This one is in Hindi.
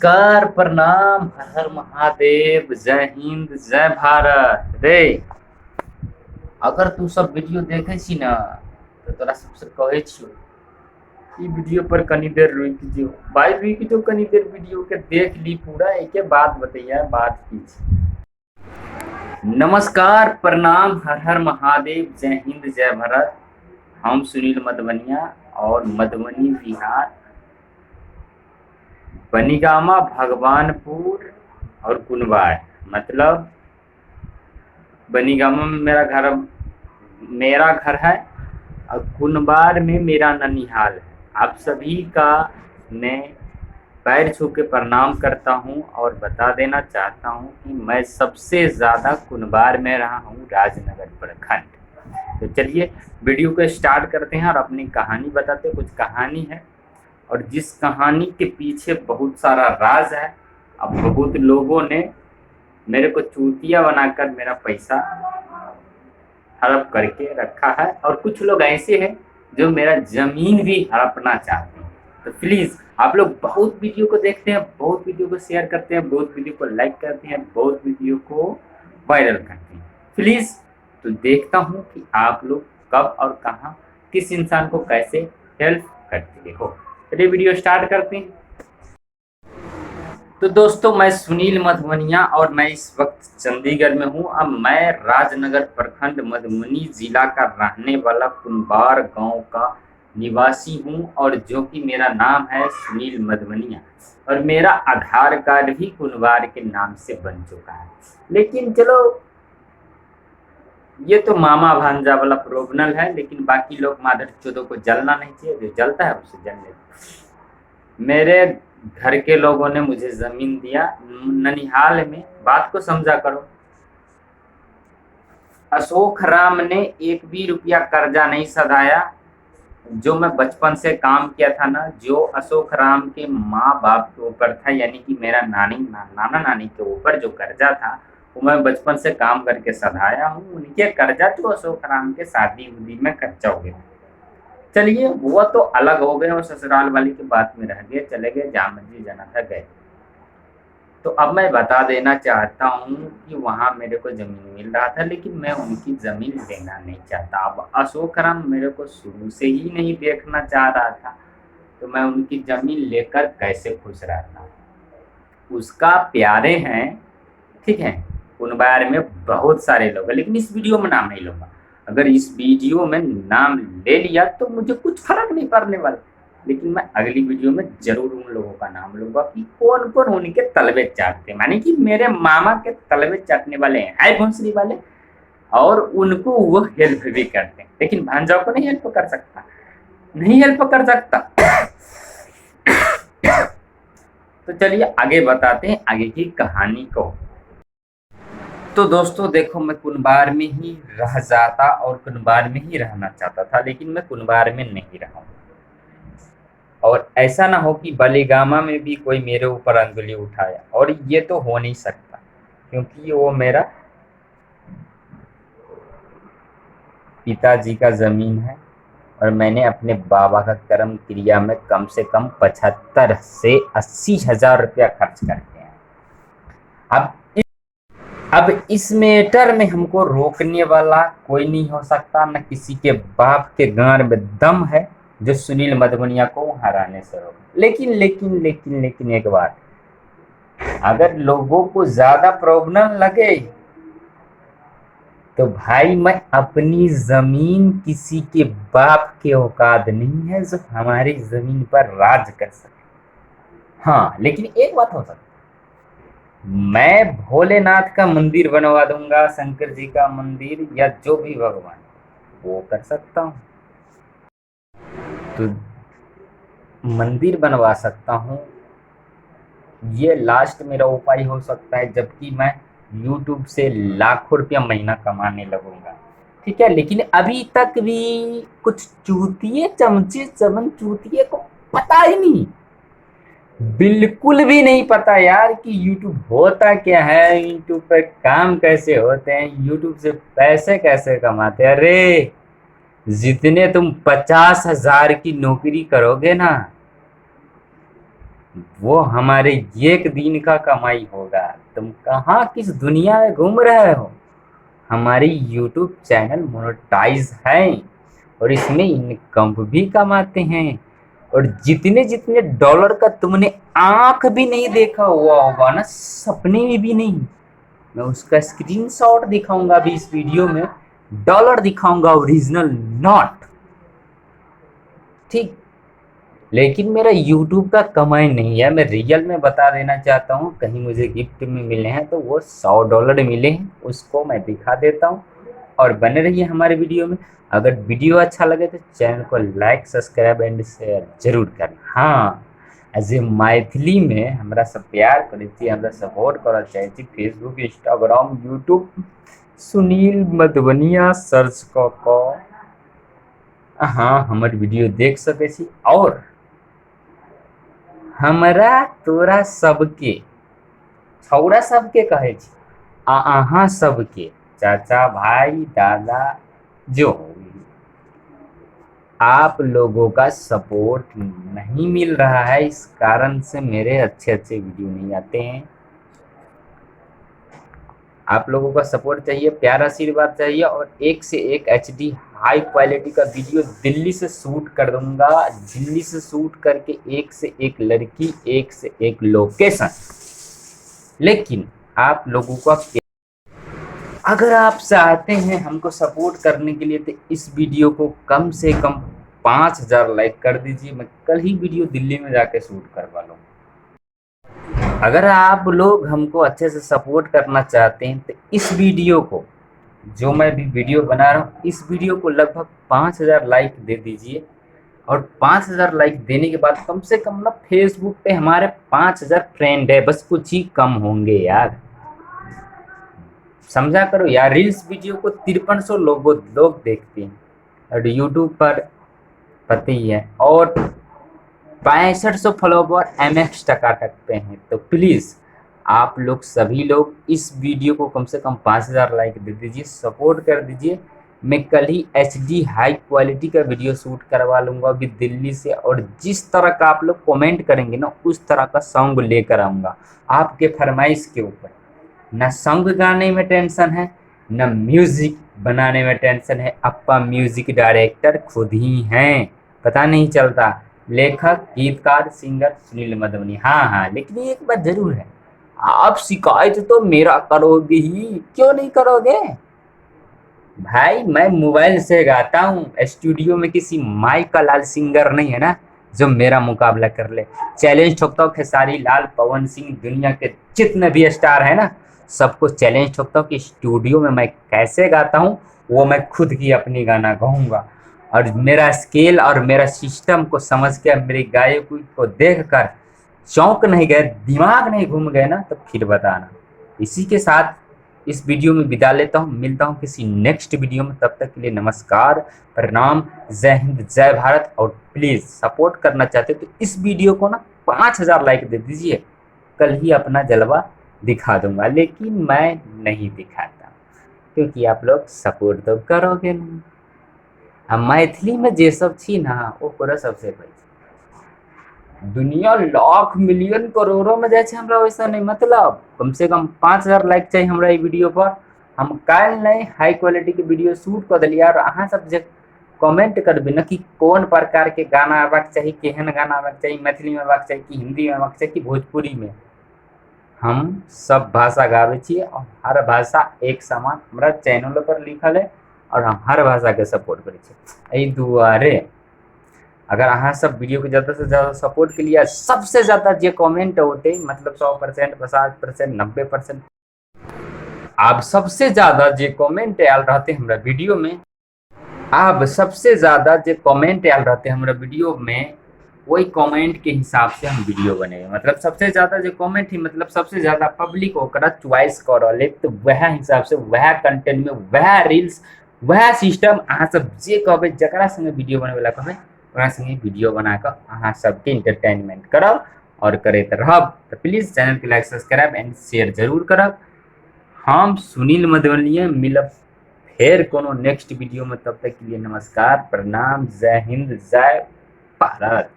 नमस्कार, प्रणाम, हर हर महादेव, जय हिंद, जय भारत रे। अगर तू सब वीडियो देखे छी ना तो तोरा सबसे कहे छियो ई वीडियो पर कनी देर रुक जो भाई, रुक जो कनी देर, वीडियो के देख ली पूरा, एक बात बतैया, बात की छी। नमस्कार, प्रणाम, हर हर महादेव, जय हिंद, जय भारत। हम सुनील मधवनिया और मधुबनी बिहार, बनिगामा, भगवानपुर और कुनवार, मतलब बनिगामा में मेरा घर है और कुनवार में मेरा ननिहाल है। आप सभी का मैं पैर छू के प्रणाम करता हूं और बता देना चाहता हूं कि मैं सबसे ज़्यादा कुनवार में रहा हूं, राजनगर प्रखंड। तो चलिए वीडियो को स्टार्ट करते हैं और अपनी कहानी बताते हैं। कुछ कहानी है और जिस कहानी के पीछे बहुत सारा राज है। अब बहुत लोगों ने मेरे को चूतिया बनाकर मेरा पैसा हड़प करके रखा है और कुछ लोग ऐसे हैं जो मेरा जमीन भी हड़पना चाहते हैं। तो प्लीज़ आप लोग बहुत वीडियो को देखते हैं, बहुत वीडियो को शेयर करते हैं, बहुत वीडियो को लाइक करते हैं, बहुत वीडियो को वायरल करते हैं। प्लीज़ तो देखता हूँ कि आप लोग कब और कहाँ किस इंसान को कैसे हेल्प करते हो। चलिए वीडियो स्टार्ट करते हैं। तो दोस्तों, मैं सुनील मधवनिया और मैं इस वक्त चंडीगढ़ में हूँ। अब मैं राजनगर प्रखंड मधुबनी जिला का रहने वाला कुनवार गांव का निवासी हूँ और जो कि मेरा नाम है सुनील मधवनिया और मेरा आधार कार्ड भी कुनवार के नाम से बन चुका है। लेकिन चलो, ये तो मामा भांजा वाला प्रोबनल है, लेकिन बाकी लोग मादर चोदों को जलना नहीं चाहिए, जो जलता है उसे जलने। मेरे घर के लोगों ने मुझे जमीन दिया ननिहाल में, बात को समझा करो। अशोक राम ने एक भी रुपया कर्जा नहीं सधाया। जो मैं बचपन से काम किया था ना, जो अशोक राम के माँ बाप के ऊपर था, यानी कि मेरा नाना नानी के ऊपर जो कर्जा था वो मैं बचपन से काम करके सधाया हूँ। उनके कर्जा तो अशोक राम के शादी उदी में खर्चा हो गया। चलिए वो तो अलग हो गए और ससुराल वाली की बात में रह गए, चले गए, जहाँ मर्जी जाना था गए। तो अब मैं बता देना चाहता हूँ कि वहाँ मेरे को ज़मीन मिल रहा था, लेकिन मैं उनकी ज़मीन लेना नहीं चाहता। अब अशोक राम मेरे को शुरू से ही नहीं देखना चाह रहा था, तो मैं उनकी ज़मीन लेकर कैसे खुश रहता। उसका प्यारे हैं, ठीक है। कुनवार में बहुत सारे लोग हैं, लेकिन इस वीडियो में नाम नहीं लूँगा। अगर इस वीडियो में नाम ले लिया तो मुझे कुछ फर्क नहीं पड़ने वाला, लेकिन मैं अगली वीडियो में जरूर उन लोगों का नाम लूंगा कि कौन कौन उनके तलवे चाटते, माने कि मेरे मामा के तलवे चाटने वाले हैं भोंसरी वाले, और उनको वो हेल्प भी करते हैं। लेकिन भांजाओं को नहीं हेल्प कर सकता, नहीं हेल्प कर सकता। तो चलिए आगे बताते हैं आगे की कहानी को। तो दोस्तों देखो, मैं कुनवार में ही रह जाता और कुनवार में ही रहना चाहता था, लेकिन मैं कुनवार में नहीं रहा हूँ। और ऐसा ना हो कि बलिगामा में भी कोई मेरे ऊपर अंगुली उठाया, और ये तो हो नहीं सकता क्योंकि वो मेरा पिताजी का ज़मीन है और मैंने अपने बाबा का कर्म क्रिया में कम से कम 75 से 80 हज़ार रुपया खर्च करके हैं। अब इस मैटर में हमको रोकने वाला कोई नहीं हो सकता, न किसी के बाप के गांड में दम है जो सुनील मधवनिया को हराने से रोके। लेकिन लेकिन लेकिन लेकिन एक बात, अगर लोगों को ज्यादा प्रॉब्लम लगे तो भाई, मैं अपनी जमीन किसी के बाप के औकात नहीं है जो हमारी जमीन पर राज कर सके। हाँ, लेकिन एक बात हो सकती, मैं भोलेनाथ का मंदिर बनवा दूंगा, शंकर जी का मंदिर, या जो भी भगवान वो कर सकता हूँ। तो मंदिर बनवा सकता हूँ, ये लास्ट मेरा उपाय हो सकता है, जबकि मैं YouTube से लाखों रुपया महीना कमाने लगूंगा, ठीक है। लेकिन अभी तक भी कुछ चूतिए चमचे चमन चूतिए को पता ही नहीं, बिल्कुल भी नहीं पता यार कि YouTube होता क्या है, YouTube पे काम कैसे होते हैं, YouTube से पैसे कैसे कमाते हैं। अरे जितने तुम 50,000 की नौकरी करोगे ना, वो हमारे एक दिन का कमाई होगा। तुम कहाँ किस दुनिया में घूम रहे हो। हमारी यूट्यूब चैनल मोनेटाइज है और इसमें इनकम भी कमाते हैं। और जितने जितने डॉलर का तुमने आंख भी नहीं देखा हुआ होगा ना, सपने में भी नहीं, मैं उसका स्क्रीनशॉट दिखाऊंगा अभी इस वीडियो में। डॉलर दिखाऊंगा ओरिजिनल नॉट, ठीक। लेकिन मेरा यूट्यूब का कमाई नहीं है, मैं रियल में बता देना चाहता हूँ। कहीं मुझे गिफ्ट में मिले हैं तो वो $100 मिले हैं, उसको मैं दिखा देता हूँ। और बने रहिए हमारे वीडियो में। अगर वीडियो अच्छा लगे तो चैनल को लाइक सब्सक्राइब एंड शेयर जरूर करना। हाँ, एज ए मैथिली में हमरा सब प्यार करे छी, हमरा सपोर्ट करल चाहे छी। Facebook, Instagram, YouTube Sunil Madhubania search कऽ कऽ अहाँ हमर वीडियो देख सकै छी। और हमरा तोरा सबके, छौरा सबके कहे छी, अहाँ सबके चाचा भाई दादा जो आप लोगों का सपोर्ट नहीं मिल रहा है, इस कारण से मेरे अच्छे अच्छे वीडियो नहीं आते हैं। आप लोगों का सपोर्ट चाहिए, प्यार आशीर्वाद चाहिए। और एक से एक HD हाई क्वालिटी का वीडियो दिल्ली से शूट कर दूंगा। दिल्ली से शूट करके एक से एक लड़की, एक से एक लोकेशन। लेकिन आप लोगों का, अगर आप चाहते हैं हमको सपोर्ट करने के लिए तो इस वीडियो को कम से कम 5000 लाइक कर दीजिए। मैं कल ही वीडियो दिल्ली में जाके शूट करवा लूँ। अगर आप लोग हमको अच्छे से सपोर्ट करना चाहते हैं तो इस वीडियो को, जो मैं भी वीडियो बना रहा हूँ, इस वीडियो को लगभग 5000 लाइक दे दीजिए। और 5000 लाइक देने के बाद कम से कम ना, फेसबुक पे हमारे 5000 फ्रेंड है, बस कुछ ही कम होंगे यार, समझा करो यार। रील्स वीडियो को 5300 लोग देखते हैं और यूट्यूब पर पता ही है। और 6500 फॉलोवर MX टकाटक पे हैं। तो प्लीज़ आप लोग सभी लोग इस वीडियो को कम से कम 5000 लाइक दे दीजिए, सपोर्ट कर दीजिए। मैं कल ही HD हाई क्वालिटी का वीडियो शूट करवा लूँगा अभी दिल्ली से। और जिस तरह का आप लोग कमेंट करेंगे ना, उस तरह का सॉन्ग लेकर आऊँगा आपके फरमाइश के ऊपर। न सॉन्ग गाने में टेंशन है, न म्यूजिक बनाने में टेंशन है। अप्पा म्यूजिक डायरेक्टर खुद ही हैं, पता नहीं चलता। लेखक, गीतकार, सिंगर सुनील मधुबनी। हाँ हाँ, लेकिन एक बात जरूर है, आप शिकायत तो मेरा करोगे ही, क्यों नहीं करोगे भाई। मैं मोबाइल से गाता हूँ, स्टूडियो में किसी माइक का लाल सिंगर नहीं है ना जो मेरा मुकाबला कर ले। चैलेंज ठोकता हूँ खेसारी लाल, पवन सिंह, दुनिया के जितने भी स्टार है ना, सबको चैलेंज ठोकता हूँ कि स्टूडियो में मैं कैसे गाता हूँ, वो मैं खुद की अपनी गाना गाऊंगा। और मेरा स्केल और मेरा सिस्टम को समझ के, मेरे गायकों को देख कर चौंक नहीं गए, दिमाग नहीं घूम गए ना, तो फिर बताना। इसी के साथ इस वीडियो में विदा लेता हूँ, मिलता हूँ किसी नेक्स्ट वीडियो में। तब तक के लिए नमस्कार, प्रणाम, जय हिंद, जय भारत। और प्लीज़ सपोर्ट करना चाहते तो इस वीडियो को ना 5000 लाइक दे दीजिए। कल ही अपना जलवा दिखा दूंगा, लेकिन मैं नहीं दिखाता क्योंकि आप लोग सपोर्ट तो करोगे नहीं। हम मैथिली में जे सब छी ना, वो पूरा सबसे पहले दुनिया लाख मिलियन करोड़ों में जाए, हमरा वैसा नहीं। मतलब कम से कम 5000 लाइक चाहिए हमरा ई वीडियो पर। हम कल नहीं हाई क्वालिटी के वीडियो शूट कर दिलिए। और अहाँ सब जे कमेंट करबे ना कि कौन प्रकार के गाना आबाक चाहिए, केहन गाना आबाक चाहिए, मैथिली में आबाक चाहिए कि हिंदी में आबाक चाहिए कि भोजपुरी में, हम सब भाषा गावे छियै। और हर भाषा एक समान हमरा चैनल पर लिखल है और हम हर भाषा के सपोर्ट करै छियै। एहि दुआरे अगर अहाँ सब वीडियो के ज़्यादा से ज़्यादा सपोर्ट के लिए, सबसे ज़्यादा जे कमेंट होते, मतलब 100%, 50%, 90%, आप सबसे ज़्यादा जे कमेंट आयल रहते हमारा वीडियो में, आप सबसे ज़्यादा जे कमेंट आयल रहते हमारा वीडियो में, वही कमेंट के हिसाब से हम वीडियो बनेंगे। मतलब सबसे ज़्यादा जो कमेंट ही, मतलब सबसे ज़्यादा पब्लिक ओकरा चॉइस कर रहे, तो वह हिसाब से, वह कंटेंट में, वह रील्स, वह सिस्टम अहाँ सब जे कहबै, जकरा संगे वीडियो बने वाला कहबै, ओकरा संगे वीडियो बना कर अहाँ सबके इंटरटेनमेंट करब और करैत रहब। तो प्लीज़ चैनल के लाइक सब्सक्राइब एंड शेयर जरूर करब। हम सुनील मधुबनिया मिलब फिर कोनो नेक्स्ट वीडियो में। तब तक के लिए नमस्कार, प्रणाम, जय हिंद, जय भारत।